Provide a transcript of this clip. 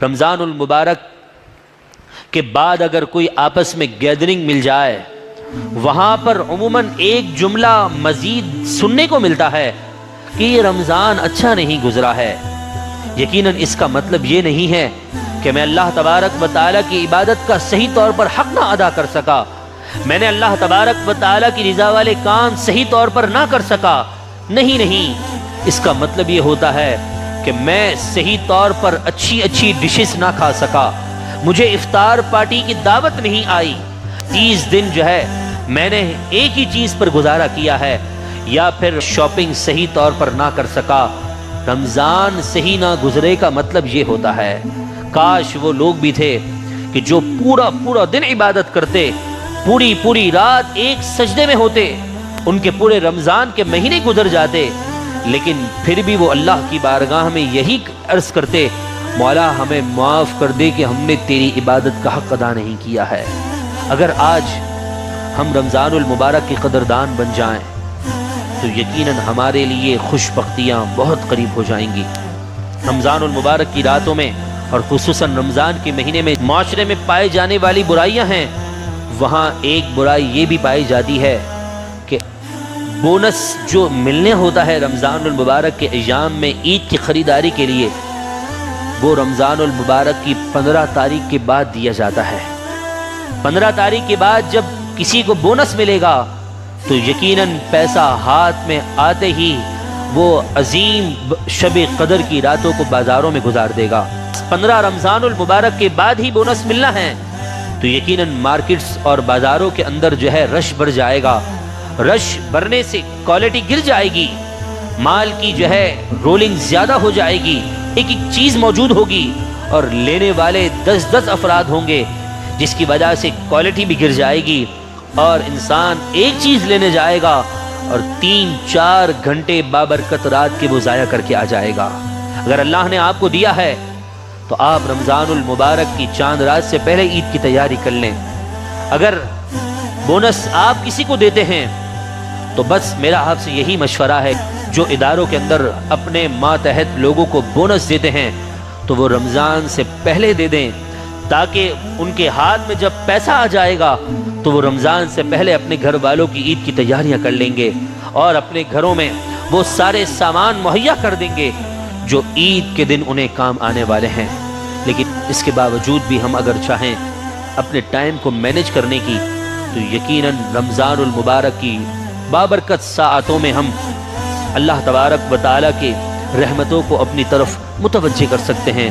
رمضان المبارک کے بعد اگر کوئی آپس میں گیدرنگ مل جائے، وہاں پر عموماً ایک جملہ مزید سننے کو ملتا ہے کہ یہ رمضان اچھا نہیں گزرا ہے۔ یقیناً اس کا مطلب یہ نہیں ہے کہ میں اللہ تبارک و تعالیٰ کی عبادت کا صحیح طور پر حق نہ ادا کر سکا، میں نے اللہ تبارک و تعالیٰ کی رضا والے کام صحیح طور پر نہ کر سکا۔ نہیں، اس کا مطلب یہ ہوتا ہے کہ میں صحیح طور پر اچھی ڈشز نہ کھا سکا، مجھے افطار پارٹی کی دعوت نہیں آئی، 30 دن جو ہے میں نے ایک ہی چیز پر گزارا کیا ہے، یا پھر شاپنگ صحیح طور پر نہ کر سکا۔ رمضان صحیح نہ گزرے کا مطلب یہ ہوتا ہے کاش وہ لوگ بھی تھے کہ جو پورا دن عبادت کرتے، پوری رات ایک سجدے میں ہوتے، ان کے پورے رمضان کے مہینے گزر جاتے، لیکن پھر بھی وہ اللہ کی بارگاہ میں یہی عرض کرتے، مولا ہمیں معاف کر دے کہ ہم نے تیری عبادت کا حق ادا نہیں کیا ہے۔ اگر آج ہم رمضان المبارک کی قدردان بن جائیں تو یقیناً ہمارے لیے خوش بختیاں بہت قریب ہو جائیں گی۔ رمضان المبارک کی راتوں میں اور خصوصاً رمضان کے مہینے میں معاشرے میں پائے جانے والی برائیاں ہیں، وہاں ایک برائی یہ بھی پائی جاتی ہے کہ بونس جو ملنے ہوتا ہے رمضان المبارک کے ایام میں عید کی خریداری کے لیے، وہ رمضان المبارک کی 15 تاریخ کے بعد دیا جاتا ہے۔ 15 تاریخ کے بعد جب کسی کو بونس ملے گا تو یقیناً پیسہ ہاتھ میں آتے ہی وہ عظیم شب قدر کی راتوں کو بازاروں میں گزار دے گا۔ 15 رمضان المبارک کے بعد ہی بونس ملنا ہے تو یقیناً مارکیٹس اور بازاروں کے اندر جو ہے رش بڑھ جائے گا، رش بڑھنے سے کوالٹی گر جائے گی، مال کی جو ہے رولنگ زیادہ ہو جائے گی، ایک چیز موجود ہوگی اور لینے والے 10 افراد ہوں گے، جس کی وجہ سے کوالٹی بھی گر جائے گی اور انسان ایک چیز لینے جائے گا اور 3-4 گھنٹے بابرکت رات کے وہ ضائع کر کے آ جائے گا۔ اگر اللہ نے آپ کو دیا ہے تو آپ رمضان المبارک کی چاند رات سے پہلے عید کی تیاری کر لیں۔ اگر بونس آپ کسی کو دیتے ہیں تو بس میرا آپ سے یہی مشورہ ہے، جو اداروں کے اندر اپنے ماتحت لوگوں کو بونس دیتے ہیں تو وہ رمضان سے پہلے دے دیں، تاکہ ان کے ہاتھ میں جب پیسہ آ جائے گا تو وہ رمضان سے پہلے اپنے گھر والوں کی عید کی تیاریاں کر لیں گے اور اپنے گھروں میں وہ سارے سامان مہیا کر دیں گے جو عید کے دن انہیں کام آنے والے ہیں۔ لیکن اس کے باوجود بھی ہم اگر چاہیں اپنے ٹائم کو مینیج کرنے کی تو یقیناً رمضان المبارک کی بابرکت ساعتوں میں ہم اللہ تبارک و تعالیٰ کے رحمتوں کو اپنی طرف متوجہ کر سکتے ہیں۔